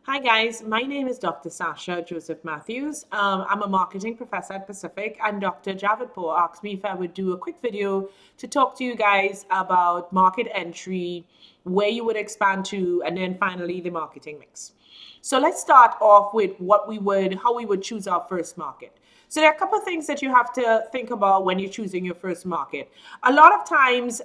Hi guys, my name is Dr. Sasha Joseph-Mathews. I'm a marketing professor at Pacific, and Dr. Javadpour asked me if I would do a quick video to talk to you guys about market entry, where you would expand to, and then finally the marketing mix. So let's start off with how we would choose our first market. So there are a couple of things that you have to think about when you're choosing your first market. A lot of times,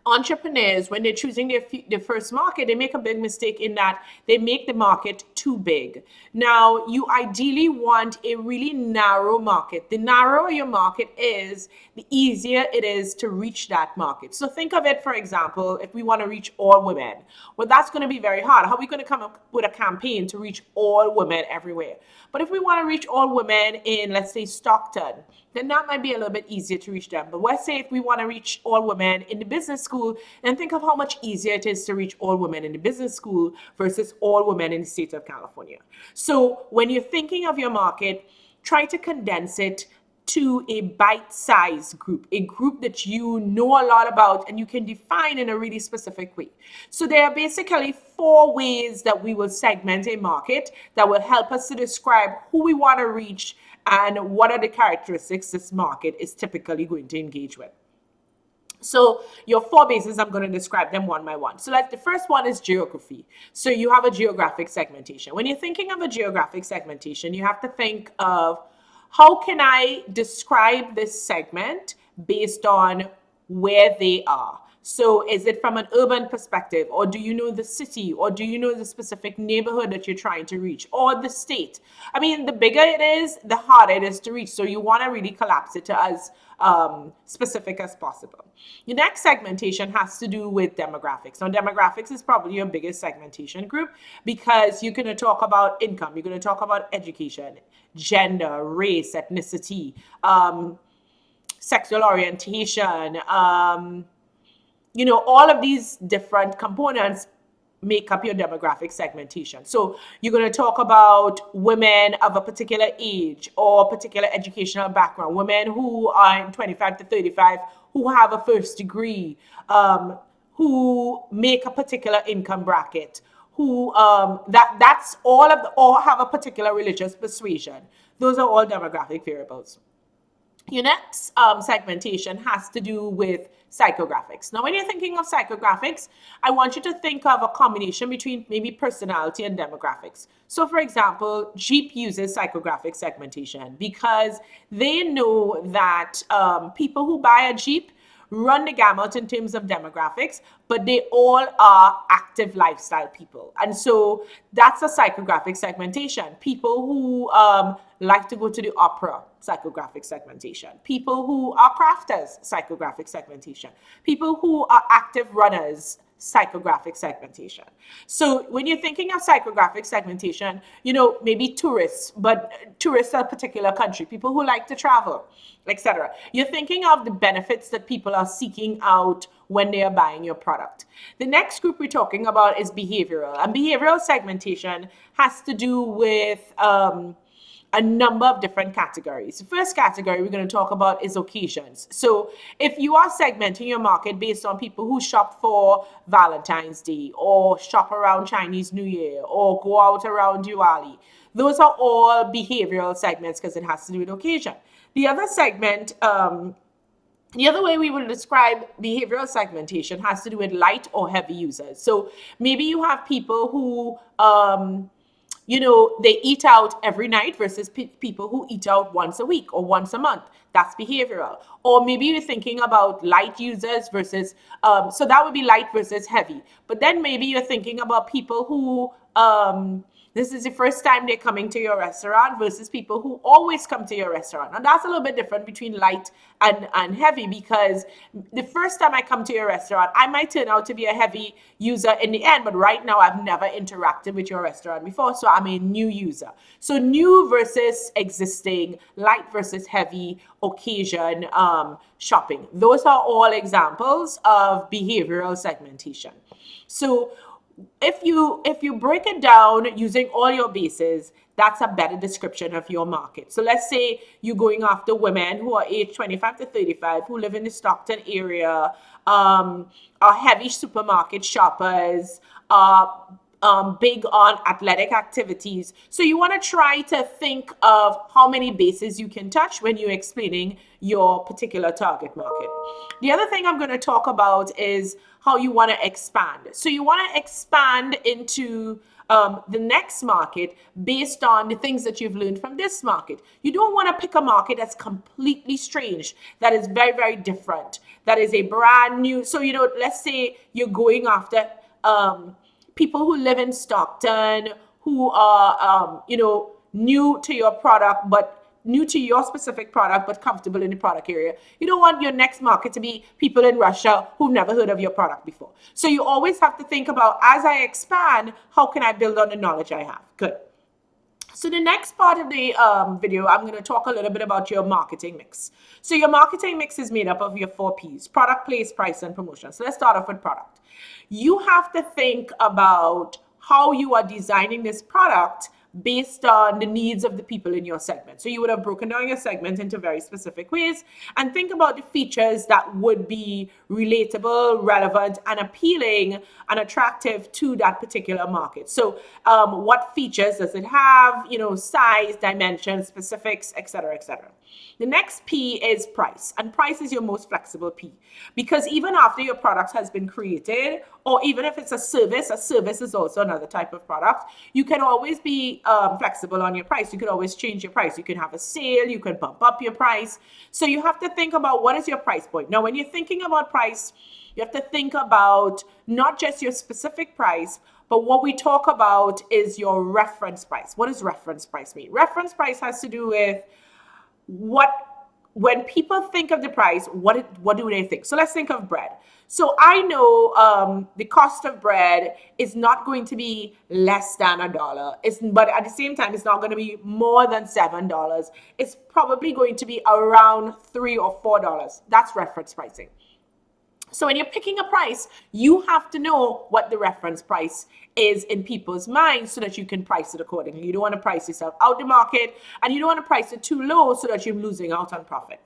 entrepreneurs, when they're choosing their first market, they make a big mistake in that they make the market too big. Now, you ideally want a really narrow market. The narrower your market is, the easier it is to reach that market. So think of it, for example, if we want to reach all women, well, that's going to be very hard. How are we going to come up with a campaign to reach all women everywhere? But if we want to reach all women in, let's say, Stockton, then that might be a little bit easier to reach them. But let's say if we want to reach all women in the business school, then think of how much easier it is to reach all women in the business school versus all women in the state of California. So when you're thinking of your market, try to condense it to a bite-sized group, a group that you know a lot about and you can define in a really specific way. So there are basically 4 ways that we will segment a market that will help us to describe who we want to reach and what are the characteristics this market is typically going to engage with. So your 4 bases, I'm going to describe them one by one. So like the first one is geography. So you have a geographic segmentation. When you're thinking of a geographic segmentation, you have to think of how can I describe this segment based on where they are? So is it from an urban perspective, or do you know the city, or do you know the specific neighborhood that you're trying to reach, or the state? I mean, the bigger it is, the harder it is to reach. So you want to really collapse it to as specific as possible. The next segmentation has to do with demographics. Now, demographics is probably your biggest segmentation group because you're going to talk about income, you're going to talk about education, gender, race, ethnicity, sexual orientation, all of these different components make up your demographic segmentation. So you're going to talk about women of a particular age or particular educational background, women who are in 25 to 35, who have a first degree, who make a particular income bracket, who that's all of the, or have a particular religious persuasion. Those are all demographic variables. Your next segmentation has to do with psychographics. Now, when you're thinking of psychographics, I want you to think of a combination between maybe personality and demographics. So, for example, Jeep uses psychographic segmentation because they know that people who buy a Jeep run the gamut in terms of demographics, but they all are active lifestyle people. And so that's a psychographic segmentation. People who like to go to the opera, psychographic segmentation. People who are crafters, psychographic segmentation. People who are active runners, psychographic segmentation. So when you're thinking of psychographic segmentation, maybe tourists, but tourists of a particular country, people who like to travel, etc. You're thinking of the benefits that people are seeking out when they are buying your product. The next group we're talking about is behavioral. And behavioral segmentation has to do with a number of different categories. The first category we're going to talk about is occasions. So if you are segmenting your market based on people who shop for Valentine's Day or shop around Chinese New Year or go out around Diwali, those are all behavioral segments because it has to do with occasion. The other segment, the other way we will describe behavioral segmentation has to do with light or heavy users. So maybe you have people who they eat out every night versus people who eat out once a week or once a month. That's behavioral. Or maybe you're thinking about light users versus, so that would be light versus heavy. But then maybe you're thinking about people who, this is the first time they're coming to your restaurant versus people who always come to your restaurant. And that's a little bit different between light and heavy, because the first time I come to your restaurant, I might turn out to be a heavy user in the end, but right now I've never interacted with your restaurant before, so I'm a new user. So new versus existing, light versus heavy, occasion, shopping. Those are all examples of behavioral segmentation. So if you break it down using all your bases, that's a better description of your market. So let's say you're going after women who are age 25 to 35, who live in the Stockton area, are heavy supermarket shoppers, big on athletic activities. So you want to try to think of how many bases you can touch when you're explaining your particular target market. The other thing I'm going to talk about is how you want to expand. So you want to expand into the next market based on the things that you've learned from this market. You don't want to pick a market that's completely strange, that is very, very different, that is a brand new. So, let's say you're going after people who live in Stockton, who are, new to your product, but new to your specific product, but comfortable in the product area. You don't want your next market to be people in Russia who've never heard of your product before. So you always have to think about, as I expand, how can I build on the knowledge I have? Good. So the next part of the video, I'm going to talk a little bit about your marketing mix. So your marketing mix is made up of your 4 Ps: product, place, price, and promotion. So let's start off with product. You have to think about how you are designing this product based on the needs of the people in your segment. So you would have broken down your segment into very specific ways, and think about the features that would be relatable, relevant, and appealing and attractive to that particular market. So what features does it have? Size, dimensions, specifics, etc., etc. The next P is price, and price is your most flexible P, because even after your product has been created, or even if it's a service is also another type of product, you can always be flexible on your price. You can always change your price. You can have a sale, you can bump up your price. So you have to think about, what is your price point? Now, when you're thinking about price, you have to think about not just your specific price, but what we talk about is your reference price. What does reference price mean? Reference price has to do with when people think of the price, what do they think? So let's think of bread. So I know the cost of bread is not going to be less than $1. But at the same time, it's not going to be more than $7. It's probably going to be around $3 or $4. That's reference pricing. So when you're picking a price, you have to know what the reference price is in people's minds so that you can price it accordingly. You don't want to price yourself out the market, and you don't want to price it too low so that you're losing out on profit.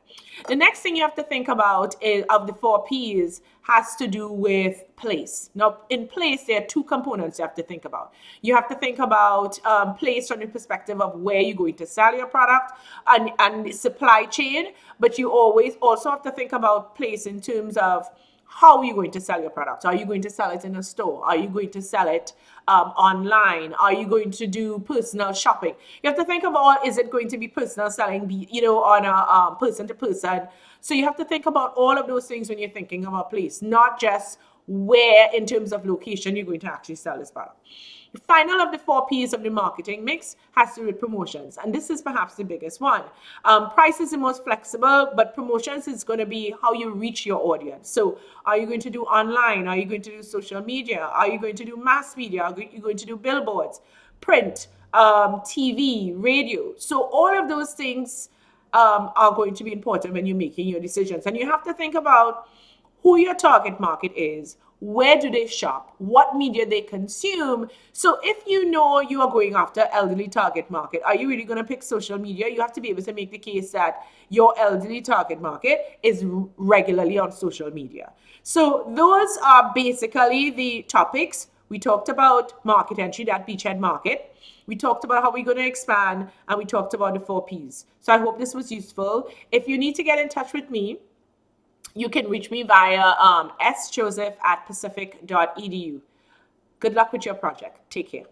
The next thing you have to think about of the 4 Ps has to do with place. Now, in place, there are 2 components you have to think about. You have to think about place from the perspective of where you're going to sell your product and the supply chain, but you always also have to think about place in terms of how are you going to sell your product? Are you going to sell it in a store? Are you going to sell it online? Are you going to do personal shopping? You have to think about, is it going to be personal selling, on a person to person? So you have to think about all of those things when you're thinking about place, not just where in terms of location you're going to actually sell this product. The final of the 4 Ps of the marketing mix has to do with promotions. And this is perhaps the biggest one. Price is the most flexible, but promotions is going to be how you reach your audience. So are you going to do online? Are you going to do social media? Are you going to do mass media? Are you going to do billboards, print, TV, radio? So all of those things are going to be important when you're making your decisions. And you have to think about who your target market is, where do they shop, what media they consume. So if you know you are going after elderly target market, are you really going to pick social media? You have to be able to make the case that your elderly target market is regularly on social media. So those are basically the topics. We talked about market entry, that beachhead market. We talked about how we're going to expand, and we talked about the 4 Ps. So I hope this was useful. If you need to get in touch with me, you can reach me via sjoseph@pacific.edu. Good luck with your project. Take care.